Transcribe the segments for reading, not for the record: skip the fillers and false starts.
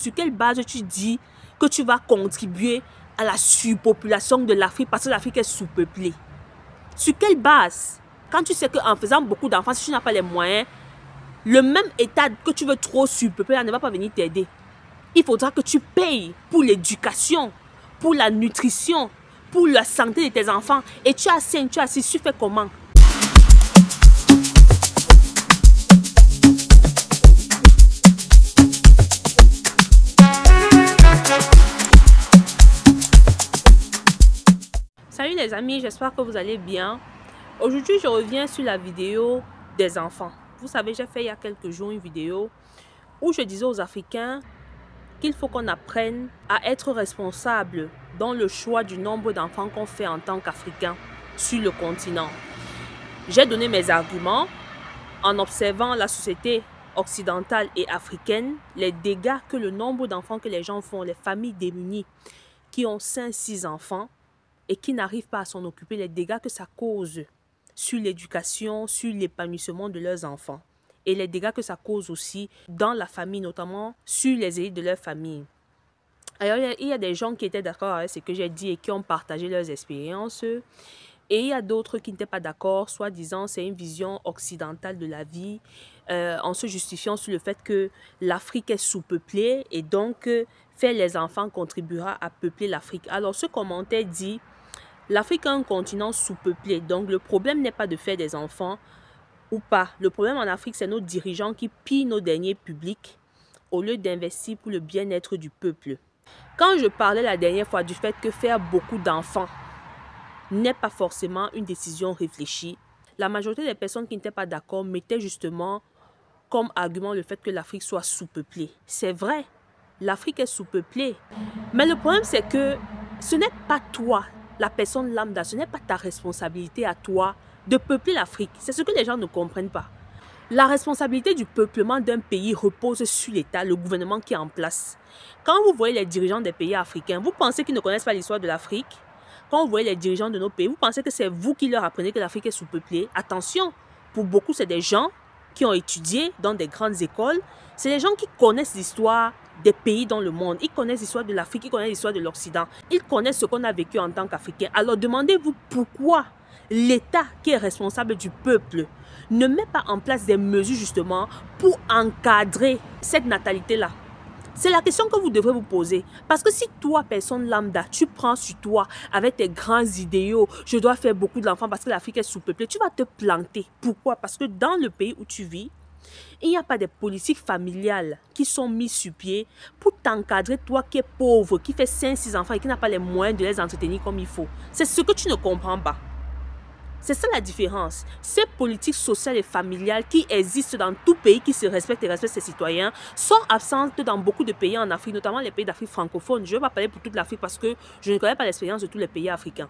Sur quelle base tu dis que tu vas contribuer à la surpopulation de l'Afrique parce que l'Afrique est sous-peuplée? Sur quelle base? Quand tu sais qu'en faisant beaucoup d'enfants, si tu n'as pas les moyens, le même état que tu veux trop surpeupler ne va pas venir t'aider. Il faudra que tu payes pour l'éducation, pour la nutrition, pour la santé de tes enfants. Et tu as 5, tu as 6, tu fais comment? Salut les amis, j'espère que vous allez bien. Aujourd'hui, je reviens sur la vidéo des enfants. Vous savez, j'ai fait il y a quelques jours une vidéo où je disais aux Africains qu'il faut qu'on apprenne à être responsable dans le choix du nombre d'enfants qu'on fait en tant qu'Africains sur le continent. J'ai donné mes arguments en observant la société occidentale et africaine, les dégâts que le nombre d'enfants que les gens font, les familles démunies qui ont 5-6 enfants et qui n'arrivent pas à s'en occuper, les dégâts que ça cause sur l'éducation, sur l'épanouissement de leurs enfants. Et les dégâts que ça cause aussi dans la famille, notamment sur les élites de leur famille. Alors, il y a des gens qui étaient d'accord avec ce que j'ai dit et qui ont partagé leurs expériences. Et il y a d'autres qui n'étaient pas d'accord, soit disant c'est une vision occidentale de la vie, en se justifiant sur le fait que l'Afrique est sous-peuplée et donc faire les enfants contribuera à peupler l'Afrique. Alors, ce commentaire dit: l'Afrique est un continent sous-peuplé, donc le problème n'est pas de faire des enfants ou pas. Le problème en Afrique, c'est nos dirigeants qui pillent nos deniers publics au lieu d'investir pour le bien-être du peuple. Quand je parlais la dernière fois du fait que faire beaucoup d'enfants n'est pas forcément une décision réfléchie, la majorité des personnes qui n'étaient pas d'accord mettaient justement comme argument le fait que l'Afrique soit sous-peuplée. C'est vrai, l'Afrique est sous-peuplée, mais le problème c'est que ce n'est pas toi, la personne lambda, ce n'est pas ta responsabilité à toi de peupler l'Afrique. C'est ce que les gens ne comprennent pas. La responsabilité du peuplement d'un pays repose sur l'État, le gouvernement qui est en place. Quand vous voyez les dirigeants des pays africains, vous pensez qu'ils ne connaissent pas l'histoire de l'Afrique? Quand vous voyez les dirigeants de nos pays, vous pensez que c'est vous qui leur apprenez que l'Afrique est sous-peuplée? Attention, pour beaucoup, c'est des gens qui ont étudié dans des grandes écoles. C'est des gens qui connaissent l'histoire des pays dans le monde. Ils connaissent l'histoire de l'Afrique, ils connaissent l'histoire de l'Occident. Ils connaissent ce qu'on a vécu en tant qu'Africains. Alors demandez-vous pourquoi l'État qui est responsable du peuple ne met pas en place des mesures justement pour encadrer cette natalité-là. C'est la question que vous devrez vous poser. Parce que si toi, personne lambda, tu prends sur toi avec tes grands idéaux, je dois faire beaucoup d'enfants parce que l'Afrique est sous-peuplée, tu vas te planter. Pourquoi? Parce que dans le pays où tu vis, il n'y a pas de politiques familiales qui sont mises sur pied pour t'encadrer, toi qui es pauvre, qui fait 5-6 enfants et qui n'a pas les moyens de les entretenir comme il faut. C'est ce que tu ne comprends pas. C'est ça la différence. Ces politiques sociales et familiales qui existent dans tout pays qui se respecte et respecte ses citoyens sont absentes dans beaucoup de pays en Afrique, notamment les pays d'Afrique francophone. Je ne vais pas parler pour toute l'Afrique parce que je ne connais pas l'expérience de tous les pays africains.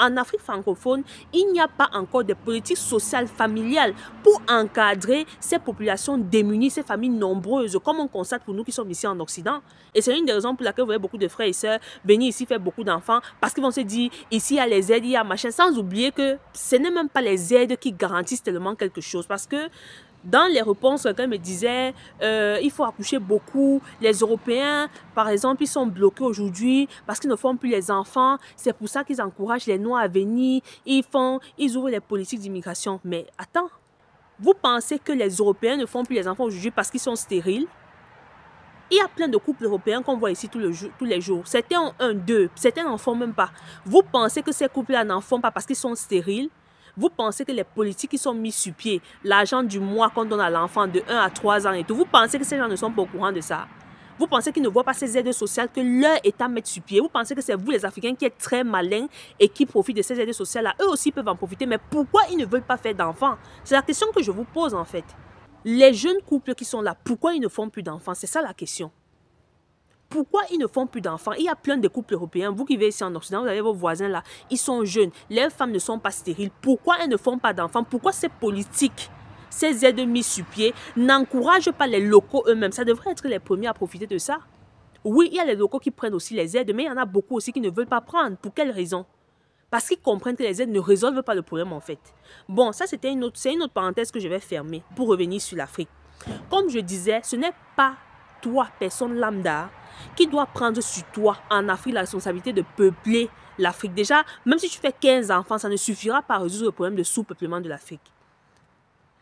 En Afrique francophone, il n'y a pas encore de politiques sociales familiales pour encadrer ces populations démunies, ces familles nombreuses, comme on constate pour nous qui sommes ici en Occident. Et c'est une des raisons pour laquelle vous voyez beaucoup de frères et sœurs venir ici faire beaucoup d'enfants, parce qu'ils vont se dire, ici il y a les aides, il y a machin, sans oublier que ce n'est même pas les aides qui garantissent tellement quelque chose, parce que dans les réponses, quelqu'un me disait il faut accoucher beaucoup. Les Européens, par exemple, ils sont bloqués aujourd'hui parce qu'ils ne font plus les enfants. C'est pour ça qu'ils encouragent les Noirs à venir. Ils ouvrent les politiques d'immigration. Mais attends, vous pensez que les Européens ne font plus les enfants aujourd'hui parce qu'ils sont stériles? Il y a plein de couples européens qu'on voit ici tous les jours. Certains ont 1, 2, certains n'en font même pas. Vous pensez que ces couples-là n'en font pas parce qu'ils sont stériles? Vous pensez que les politiques qui sont mises sur pied, l'argent du mois qu'on donne à l'enfant de 1 à 3 ans et tout, vous pensez que ces gens ne sont pas au courant de ça? Vous pensez qu'ils ne voient pas ces aides sociales que leur État met sur pied? Vous pensez que c'est vous les Africains qui êtes très malins et qui profitent de ces aides sociales-là? Eux aussi peuvent en profiter, mais pourquoi ils ne veulent pas faire d'enfants? C'est la question que je vous pose en fait. Les jeunes couples qui sont là, pourquoi ils ne font plus d'enfants? C'est ça la question. Pourquoi ils ne font plus d'enfants? Il y a plein de couples européens. Vous qui vivez ici en Occident, vous avez vos voisins là. Ils sont jeunes. Leurs femmes ne sont pas stériles. Pourquoi elles ne font pas d'enfants? Pourquoi ces politiques, ces aides mises sur pied, n'encouragent pas les locaux eux-mêmes? Ça devrait être les premiers à profiter de ça. Oui, il y a les locaux qui prennent aussi les aides, mais il y en a beaucoup aussi qui ne veulent pas prendre. Pour quelle raison? Parce qu'ils comprennent que les aides ne résolvent pas le problème en fait. Bon, ça c'est une autre parenthèse que je vais fermer pour revenir sur l'Afrique. Comme je disais, ce n'est pas toi, personne lambda, qui doit prendre sur toi en Afrique la responsabilité de peupler l'Afrique. Déjà, même si tu fais 15 enfants, ça ne suffira pas à résoudre le problème de sous-peuplement de l'Afrique.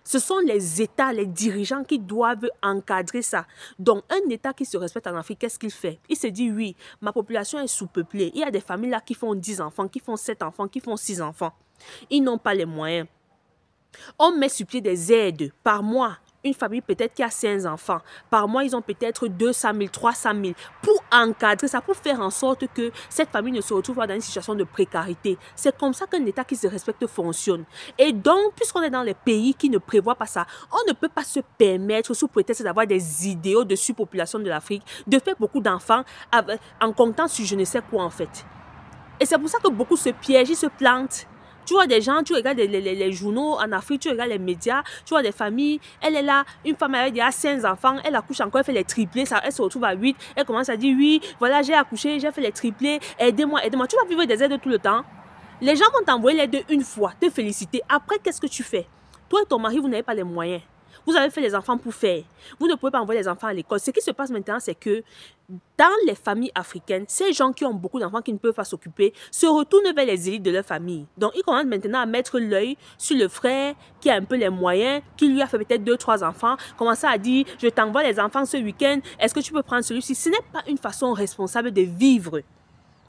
Ce sont les États, les dirigeants qui doivent encadrer ça. Donc, un État qui se respecte en Afrique, qu'est-ce qu'il fait? Il se dit, oui, ma population est sous-peuplée. Il y a des familles là qui font 10 enfants, qui font 7 enfants, qui font 6 enfants. Ils n'ont pas les moyens. On met sur pied des aides par mois. Une famille peut-être qui a 5 enfants. Par mois, ils ont peut-être 200 000, 300 000 pour encadrer ça, pour faire en sorte que cette famille ne se retrouve pas dans une situation de précarité. C'est comme ça qu'un État qui se respecte fonctionne. Et donc, puisqu'on est dans les pays qui ne prévoient pas ça, on ne peut pas se permettre, sous prétexte d'avoir des idéaux de surpopulation de l'Afrique, de faire beaucoup d'enfants en comptant sur je ne sais quoi en fait. Et c'est pour ça que beaucoup se piègent, ils se plantent. Tu vois des gens, tu regardes les journaux en Afrique, tu regardes les médias, tu vois des familles, elle est là, une femme avec déjà 5 enfants, elle accouche encore, elle fait les triplés, elle se retrouve à 8, elle commence à dire oui, voilà j'ai accouché, j'ai fait les triplés, aidez-moi, aidez-moi. Tu vas vivre des aides tout le temps. Les gens vont t'envoyer l'aide une fois, te féliciter. Après, qu'est-ce que tu fais? Toi et ton mari, vous n'avez pas les moyens. Vous avez fait les enfants pour faire. Vous ne pouvez pas envoyer les enfants à l'école. Ce qui se passe maintenant, c'est que dans les familles africaines, ces gens qui ont beaucoup d'enfants qui ne peuvent pas s'occuper se retournent vers les élites de leur famille. Donc, ils commencent maintenant à mettre l'œil sur le frère qui a un peu les moyens, qui lui a fait peut-être 2, 3 enfants, commencer à dire, je t'envoie les enfants ce week-end, est-ce que tu peux prendre celui-ci? Ce n'est pas une façon responsable de vivre.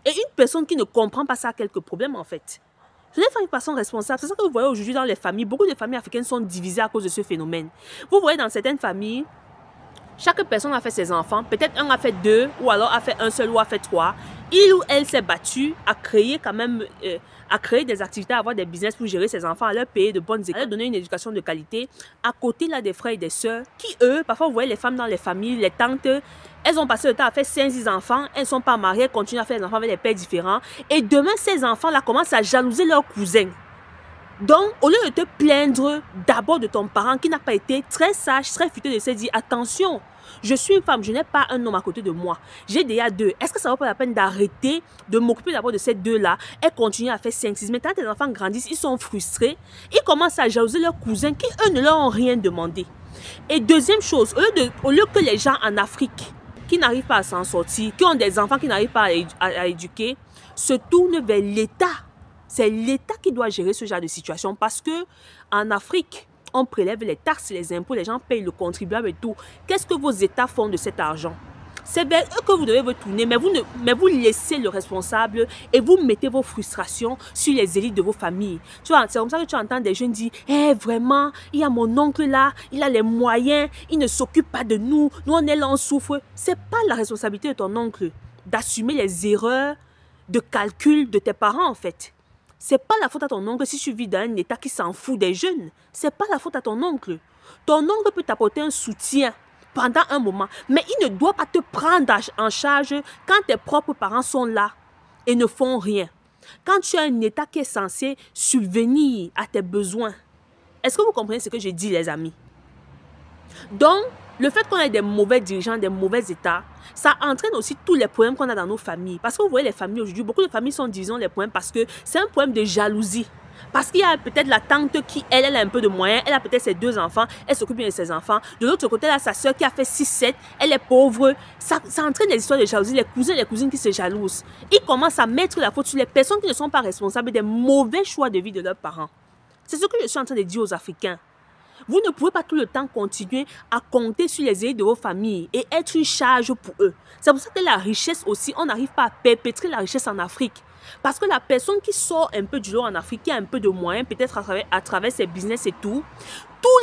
Et une personne qui ne comprend pas ça a quelques problèmes en fait. Ce n'est pas une façon responsable. C'est ça que vous voyez aujourd'hui dans les familles. Beaucoup de familles africaines sont divisées à cause de ce phénomène. Vous voyez dans certaines familles, chaque personne a fait ses enfants. Peut-être un a fait 2, ou alors a fait un seul, ou a fait 3. Il ou elle s'est battu à créer quand même, à créer des activités, à avoir des business pour gérer ses enfants, à leur payer de bonnes écoles, à leur donner une éducation de qualité. À côté là des frères et des sœurs, qui eux, parfois vous voyez les femmes dans les familles, les tantes, elles ont passé le temps à faire 5-6 enfants, elles ne sont pas mariées, elles continuent à faire des enfants avec des pères différents. Et demain, ces enfants-là commencent à jalouser leurs cousins. Donc, au lieu de te plaindre d'abord de ton parent qui n'a pas été très sage, très futé, de se dire, attention, je suis une femme, je n'ai pas un homme à côté de moi. J'ai déjà 2. Est-ce que ça vaut pas la peine d'arrêter de m'occuper d'abord de ces 2-là et continuer à faire 5-6? Maintenant, tes enfants grandissent, ils sont frustrés. Ils commencent à jalouser leurs cousins qui, eux, ne leur ont rien demandé. Et deuxième chose, au lieu que les gens en Afrique qui n'arrivent pas à s'en sortir, qui ont des enfants qui n'arrivent pas à éduquer, se tournent vers l'État. C'est l'État qui doit gérer ce genre de situation parce que en Afrique, on prélève les taxes, les impôts, les gens payent le contribuable et tout. Qu'est-ce que vos États font de cet argent? C'est vers eux que vous devez vous tourner, mais vous laissez le responsable et vous mettez vos frustrations sur les élites de vos familles. Tu vois, c'est comme ça que tu entends des jeunes dire, eh, vraiment, il y a mon oncle là, il a les moyens, il ne s'occupe pas de nous, nous on est là, on souffre. C'est pas la responsabilité de ton oncle d'assumer les erreurs de calcul de tes parents en fait. C'est pas la faute à ton oncle si tu vis dans un état qui s'en fout des jeunes. C'est pas la faute à ton oncle. Ton oncle peut t'apporter un soutien pendant un moment, mais il ne doit pas te prendre en charge quand tes propres parents sont là et ne font rien. Quand tu as un état qui est censé subvenir à tes besoins. Est-ce que vous comprenez ce que je dis, les amis? Donc, le fait qu'on ait des mauvais dirigeants, des mauvais états, ça entraîne aussi tous les problèmes qu'on a dans nos familles. Parce que vous voyez les familles aujourd'hui, beaucoup de familles sont divisées les problèmes parce que c'est un problème de jalousie. Parce qu'il y a peut-être la tante qui, elle a un peu de moyens, elle a peut-être ses 2 enfants, elle s'occupe bien de ses enfants. De l'autre côté, elle a sa soeur qui a fait 6-7, elle est pauvre. Ça entraîne des histoires de jalousie, les cousins et les cousines qui se jalousent. Ils commencent à mettre la faute sur les personnes qui ne sont pas responsables des mauvais choix de vie de leurs parents. C'est ce que je suis en train de dire aux Africains. Vous ne pouvez pas tout le temps continuer à compter sur les élites de vos familles et être une charge pour eux. C'est pour ça que la richesse aussi, on n'arrive pas à perpétrer la richesse en Afrique. Parce que la personne qui sort un peu du lot en Afrique, qui a un peu de moyens, peut-être à travers ses business et tout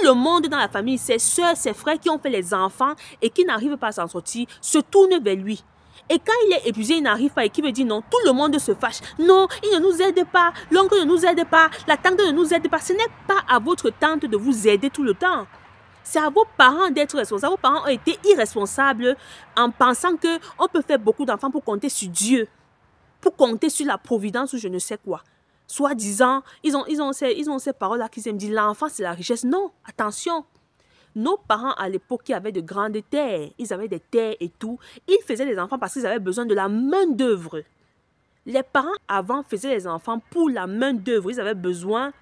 le monde dans la famille, ses soeurs, ses frères qui ont fait les enfants et qui n'arrivent pas à s'en sortir, se tournent vers lui. Et quand il est épuisé, il n'arrive pas et qu'il veut dire non, tout le monde se fâche. Non, il ne nous aide pas, l'oncle ne nous aide pas, la tante ne nous aide pas. Ce n'est pas à votre tante de vous aider tout le temps. C'est à vos parents d'être responsables. Vos parents ont été irresponsables en pensant qu'on peut faire beaucoup d'enfants pour compter sur Dieu, pour compter sur la providence ou je ne sais quoi. Soi-disant, ils ont ces paroles-là qui s'aiment dire l'enfant c'est la richesse. Non, attention. Nos parents à l'époque qui avaient de grandes terres, ils avaient des terres et tout, ils faisaient des enfants parce qu'ils avaient besoin de la main d'œuvre. Les parents avant faisaient les enfants pour la main d'œuvre. Ils avaient besoin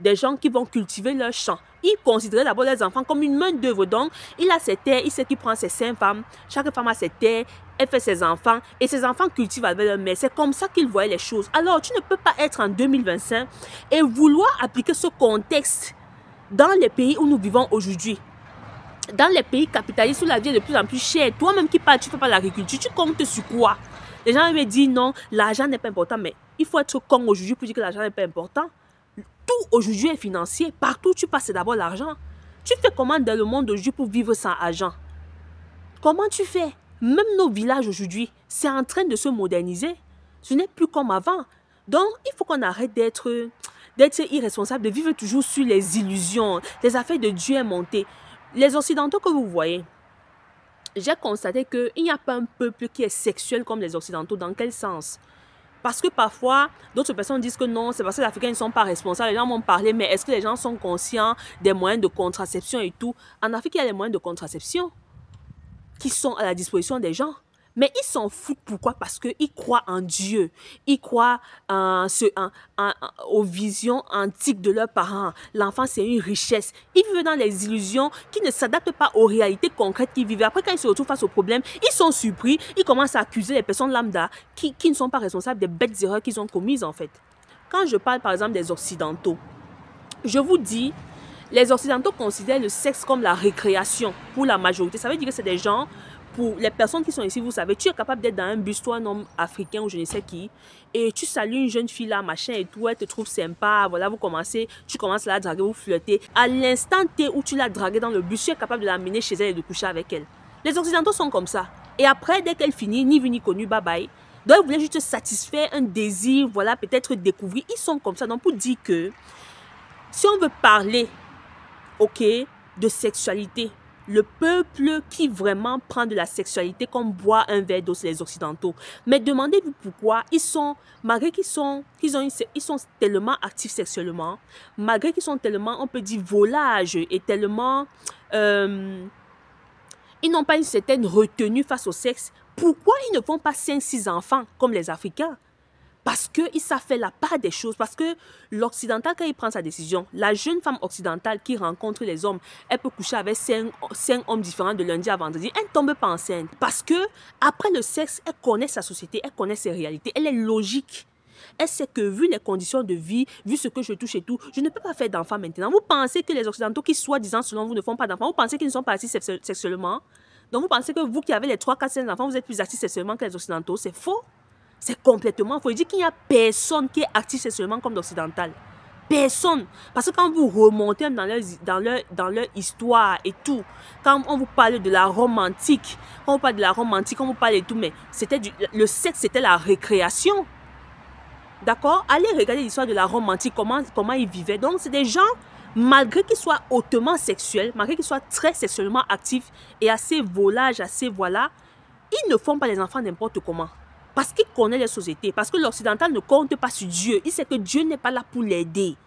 des gens qui vont cultiver leurs champs. Ils considéraient d'abord les enfants comme une main d'œuvre. Donc, il a ses terres, il sait qu'il prend ses 5 femmes. Chaque femme a ses terres, elle fait ses enfants. Et ses enfants cultivent avec leur mère. C'est comme ça qu'ils voyaient les choses. Alors, tu ne peux pas être en 2025 et vouloir appliquer ce contexte dans les pays où nous vivons aujourd'hui. Dans les pays capitalistes où la vie est de plus en plus chère. Toi-même qui parles, tu ne fais pas l'agriculture. Tu comptes sur quoi? Les gens me disent non, l'argent n'est pas important. Mais il faut être con aujourd'hui pour dire que l'argent n'est pas important. Tout aujourd'hui est financier. Partout où tu passes, c'est d'abord l'argent. Tu fais comment dans le monde aujourd'hui pour vivre sans argent? Comment tu fais? Même nos villages aujourd'hui, c'est en train de se moderniser. Ce n'est plus comme avant. Donc, il faut qu'on arrête d'être irresponsable, de vivre toujours sur les illusions. Les affaires de Dieu est montée. Les Occidentaux que vous voyez, j'ai constaté qu'il n'y a pas un peuple qui est sexuel comme les Occidentaux. Dans quel sens? Parce que parfois, d'autres personnes disent que non, c'est parce que les Africains ne sont pas responsables. Les gens m'ont parlé, mais est-ce que les gens sont conscients des moyens de contraception et tout? En Afrique, il y a les moyens de contraception qui sont à la disposition des gens. Mais ils s'en foutent. Pourquoi? Parce qu'ils croient en Dieu. Ils croient aux visions antiques de leurs parents. L'enfant, c'est une richesse. Ils vivent dans les illusions qui ne s'adaptent pas aux réalités concrètes qu'ils vivent. Après, quand ils se retrouvent face aux problèmes, ils sont surpris. Ils commencent à accuser les personnes lambda qui ne sont pas responsables des bêtes erreurs qu'ils ont commises, en fait. Quand je parle, par exemple, des Occidentaux, je vous dis, les Occidentaux considèrent le sexe comme la récréation pour la majorité. Ça veut dire que c'est des gens... Pour les personnes qui sont ici, vous savez, tu es capable d'être dans un bus, toi, un homme africain ou je ne sais qui, et tu salues une jeune fille là, machin et tout, elle te trouve sympa, voilà, tu commences à la draguer, vous flirtez. À l'instant T où tu l'as draguée dans le bus, tu es capable de l'amener chez elle et de coucher avec elle. Les Occidentaux sont comme ça. Et après, dès qu'elle finit, ni vu ni connu, bye bye. Donc, ils voulaient juste satisfaire un désir, voilà, peut-être découvrir. Ils sont comme ça. Donc, pour dire que si on veut parler, ok, de sexualité, le peuple qui vraiment prend de la sexualité comme boire un verre d'eau, c'est les Occidentaux. Mais demandez-vous pourquoi ils sont, malgré qu'ils sont tellement actifs sexuellement, malgré qu'ils sont tellement, on peut dire, volages et tellement... ils n'ont pas une certaine retenue face au sexe. Pourquoi ils ne font pas 5-6 enfants comme les Africains? Parce qu'ils savent faire la part des choses. Parce que l'occidental, quand il prend sa décision, la jeune femme occidentale qui rencontre les hommes, elle peut coucher avec 5 hommes différents de lundi à vendredi. Elle ne tombe pas enceinte. Parce que après le sexe, elle connaît sa société, elle connaît ses réalités. Elle est logique. Elle sait que vu les conditions de vie, vu ce que je touche et tout, je ne peux pas faire d'enfants maintenant. Vous pensez que les occidentaux qui, soi-disant, selon vous, ne font pas d'enfants, vous pensez qu'ils ne sont pas actifs sexuellement? Donc vous pensez que vous qui avez les 3, 4, 5 enfants, vous êtes plus actifs sexuellement que les occidentaux? C'est faux. C'est complètement faux. Il dit qu'il n'y a personne qui est actif sexuellement comme l'occidental. Personne. Parce que quand vous remontez dans leur histoire et tout, quand on vous parle de la Rome antique, quand on parle de la Rome antique, on vous parle de tout, mais le sexe, c'était la récréation. D'accord? Allez regarder l'histoire de la Rome antique, comment ils vivaient. Donc, c'est des gens, malgré qu'ils soient hautement sexuels, malgré qu'ils soient très sexuellement actifs et assez volages, assez voilà, ils ne font pas les enfants n'importe comment. Parce qu'il connaît les sociétés. Parce que l'occidental ne compte pas sur Dieu. Il sait que Dieu n'est pas là pour l'aider.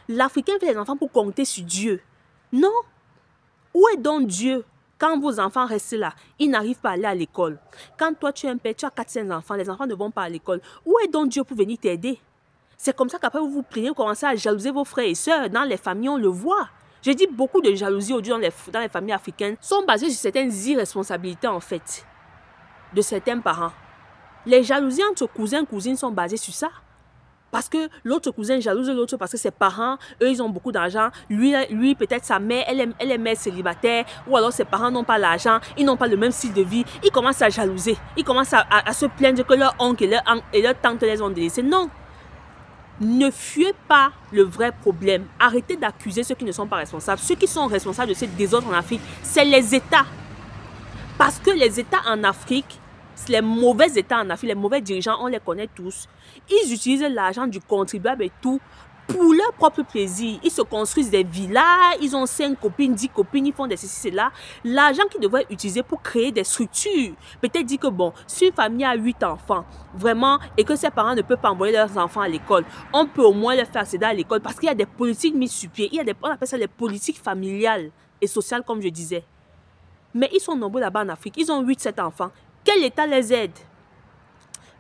L'Africain fait les enfants pour compter sur Dieu. Non. Où est donc Dieu? Quand vos enfants restent là, ils n'arrivent pas à aller à l'école. Quand toi tu es un père, tu as 4-5 enfants, les enfants ne vont pas à l'école. Où est donc Dieu pour venir t'aider? C'est comme ça qu'après vous vous plaignez, vous commencez à jalouser vos frères et sœurs. Dans les familles, on le voit. J'ai dit beaucoup de jalousie aujourd'hui dans les familles africaines sont basées sur certaines irresponsabilités en fait de certains parents. Les jalousies entre cousins et cousines sont basées sur ça. Parce que l'autre cousin jalouse l'autre parce que ses parents, eux, ils ont beaucoup d'argent. Lui peut-être sa mère, elle est mère célibataire. Ou alors ses parents n'ont pas l'argent. Ils n'ont pas le même style de vie. Ils commencent à jalouser. Ils commencent à se plaindre que leur oncle et leur tante les ont délaissés. Non. Ne fuyez pas le vrai problème. Arrêtez d'accuser ceux qui ne sont pas responsables. Ceux qui sont responsables de ce désordre en Afrique, c'est les États. Parce que les États en Afrique, les mauvais États en Afrique, les mauvais dirigeants, on les connaît tous. Ils utilisent l'argent du contribuable et tout pour leur propre plaisir. Ils se construisent des villas, ils ont 5 copines, 10 copines, ils font des ceci, cela. L'argent qu'ils devraient utiliser pour créer des structures. Peut-être dire que bon, si une famille a 8 enfants, vraiment, et que ses parents ne peuvent pas envoyer leurs enfants à l'école, on peut au moins les faire accéder à l'école parce qu'il y a des politiques mises sur pied. On appelle ça les politiques familiales et sociales, comme je disais. Mais ils sont nombreux là-bas en Afrique. Ils ont 8-7 enfants. Quel État les aide?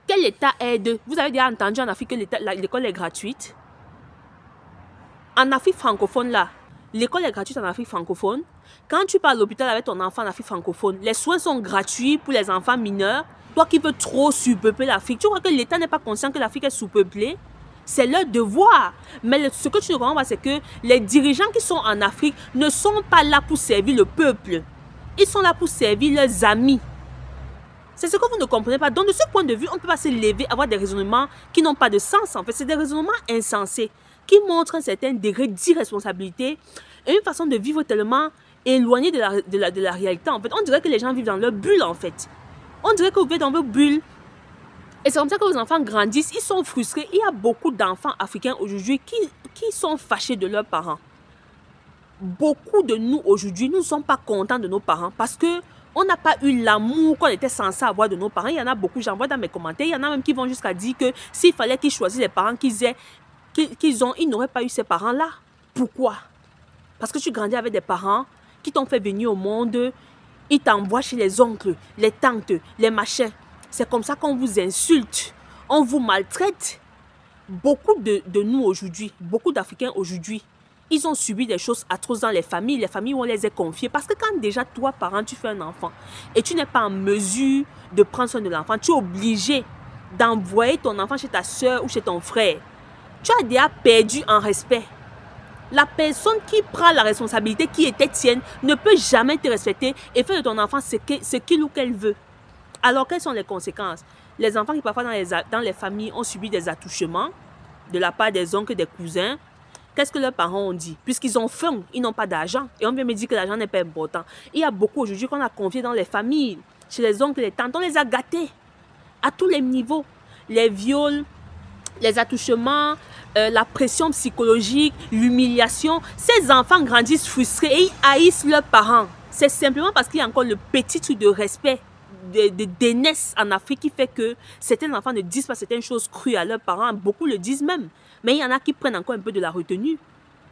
Quel État aide? Vous avez déjà entendu en Afrique que l'école est gratuite? En Afrique francophone, là, l'école est gratuite en Afrique francophone. Quand tu pars à l'hôpital avec ton enfant en Afrique francophone, les soins sont gratuits pour les enfants mineurs. Toi qui veux trop surpeupler l'Afrique, tu crois que l'État n'est pas conscient que l'Afrique est sous-peuplée? C'est leur devoir. Mais ce que tu ne comprends pas, c'est que les dirigeants qui sont en Afrique ne sont pas là pour servir le peuple. Ils sont là pour servir leurs amis. C'est ce que vous ne comprenez pas. Donc, de ce point de vue, on ne peut pas se lever, avoir des raisonnements qui n'ont pas de sens. En fait, c'est des raisonnements insensés qui montrent un certain degré d'irresponsabilité et une façon de vivre tellement éloignée de la réalité. En fait, on dirait que les gens vivent dans leur bulle, en fait. On dirait que vous vivez dans vos bulles. Et c'est comme ça que vos enfants grandissent, ils sont frustrés. Il y a beaucoup d'enfants africains aujourd'hui qui sont fâchés de leurs parents. Beaucoup de nous aujourd'hui, nous ne sommes pas contents de nos parents parce qu'on n'a pas eu l'amour qu'on était censé avoir de nos parents. Il y en a beaucoup, j'en vois dans mes commentaires, il y en a même qui vont jusqu'à dire que s'il fallait qu'ils choisissent les parents ils n'auraient pas eu ces parents-là. Pourquoi? Parce que tu grandis avec des parents qui t'ont fait venir au monde, ils t'envoient chez les oncles, les tantes, les machins. C'est comme ça qu'on vous insulte, on vous maltraite. Beaucoup de nous aujourd'hui, beaucoup d'Africains aujourd'hui, ils ont subi des choses atroces dans les familles où on les a confiés. Parce que quand déjà toi, parent, tu fais un enfant et tu n'es pas en mesure de prendre soin de l'enfant, tu es obligé d'envoyer ton enfant chez ta soeur ou chez ton frère. Tu as déjà perdu en respect. La personne qui prend la responsabilité qui était tienne ne peut jamais te respecter et faire de ton enfant ce qu'il ou qu'elle veut. Alors, quelles sont les conséquences? Les enfants qui parfois dans les familles ont subi des attouchements de la part des oncles, des cousins. Qu'est-ce que leurs parents ont dit? Puisqu'ils ont faim, ils n'ont pas d'argent. Et on vient me dire que l'argent n'est pas important. Il y a beaucoup aujourd'hui qu'on a confié dans les familles, chez les oncles, les tantes. On les a gâtés à tous les niveaux. Les viols, les attouchements, la pression psychologique, l'humiliation. Ces enfants grandissent frustrés et ils haïssent leurs parents. C'est simplement parce qu'il y a encore le petit truc de respect, de d'aînesse en Afrique qui fait que certains enfants ne disent pas certaines choses crues à leurs parents. Beaucoup le disent même. Mais il y en a qui prennent encore un peu de la retenue.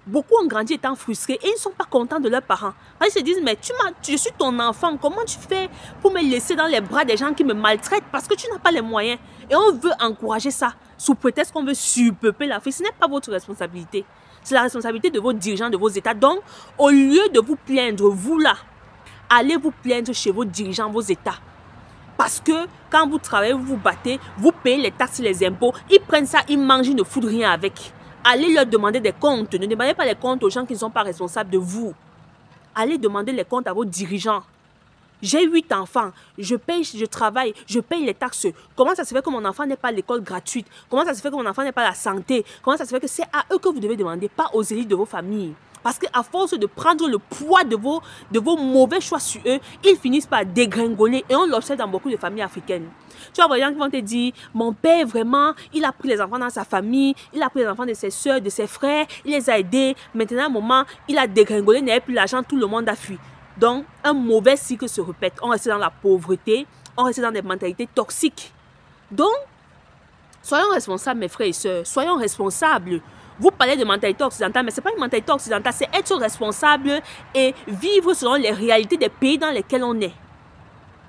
Beaucoup ont grandi étant frustrés et ils ne sont pas contents de leurs parents. Ils se disent, mais je suis ton enfant, comment tu fais pour me laisser dans les bras des gens qui me maltraitent parce que tu n'as pas les moyens. Et on veut encourager ça sous prétexte qu'on veut surpeupler l'Afrique. Ce n'est pas votre responsabilité. C'est la responsabilité de vos dirigeants, de vos États. Donc, au lieu de vous plaindre, vous là, allez vous plaindre chez vos dirigeants, vos États. Parce que quand vous travaillez, vous vous battez, vous payez les taxes et les impôts, ils prennent ça, ils mangent, ils ne foutent rien avec. Allez leur demander des comptes. Ne demandez pas les comptes aux gens qui ne sont pas responsables de vous. Allez demander les comptes à vos dirigeants. J'ai 8 enfants, je paye, je travaille, je paye les taxes. Comment ça se fait que mon enfant n'est pas à l'école gratuite? Comment ça se fait que mon enfant n'est pas à la santé? Comment ça se fait que c'est à eux que vous devez demander, pas aux élites de vos familles? Parce qu'à force de prendre le poids de vos mauvais choix sur eux, ils finissent par dégringoler. Et on l'observe dans beaucoup de familles africaines. Tu vois, les gens qui vont te dire, mon père, vraiment, il a pris les enfants dans sa famille, il a pris les enfants de ses soeurs, de ses frères, il les a aidés. Maintenant, à un moment, il a dégringolé, il n'avait plus l'argent, tout le monde a fui. Donc, un mauvais cycle se répète. On reste dans la pauvreté, on reste dans des mentalités toxiques. Donc, soyons responsables, mes frères et sœurs, soyons responsables. Vous parlez de mentalité occidentale, mais ce n'est pas une mentalité occidentale, c'est être responsable et vivre selon les réalités des pays dans lesquels on est.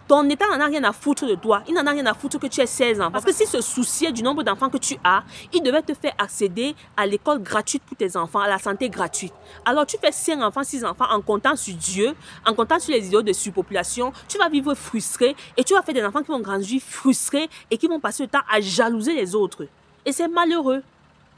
Ton État n'en a rien à foutre de toi. Il n'en a rien à foutre que tu aies 16 ans. Parce que s'il se souciait du nombre d'enfants que tu as, il devait te faire accéder à l'école gratuite pour tes enfants, à la santé gratuite. Alors tu fais 5 enfants, 6 enfants en comptant sur Dieu, en comptant sur les idéaux de surpopulation. Tu vas vivre frustré et tu vas faire des enfants qui vont grandir frustrés et qui vont passer le temps à jalouser les autres. Et c'est malheureux.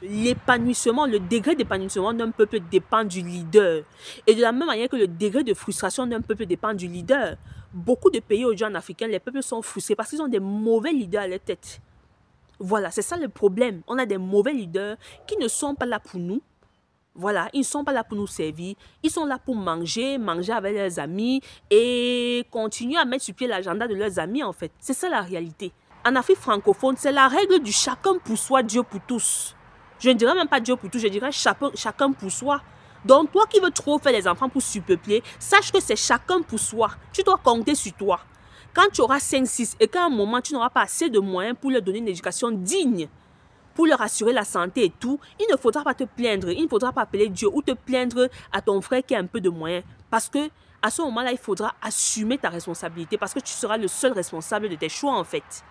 L'épanouissement, le degré d'épanouissement d'un peuple dépend du leader. Et de la même manière que le degré de frustration d'un peuple dépend du leader. Beaucoup de pays aujourd'hui en Afrique, les peuples sont frustrés parce qu'ils ont des mauvais leaders à leur tête. Voilà, c'est ça le problème. On a des mauvais leaders qui ne sont pas là pour nous. Voilà, ils ne sont pas là pour nous servir. Ils sont là pour manger avec leurs amis et continuer à mettre sur pied l'agenda de leurs amis en fait. C'est ça la réalité. En Afrique francophone, c'est la règle du chacun pour soi, Dieu pour tous. Je ne dirais même pas Dieu pour tous, je dirais chacun pour soi. Donc, toi qui veux trop faire les enfants pour surpeupler, sache que c'est chacun pour soi. Tu dois compter sur toi. Quand tu auras 5, 6 et qu'à un moment, tu n'auras pas assez de moyens pour leur donner une éducation digne, pour leur assurer la santé et tout, il ne faudra pas te plaindre. Il ne faudra pas appeler Dieu ou te plaindre à ton frère qui a un peu de moyens. Parce que à ce moment-là, il faudra assumer ta responsabilité parce que tu seras le seul responsable de tes choix en fait.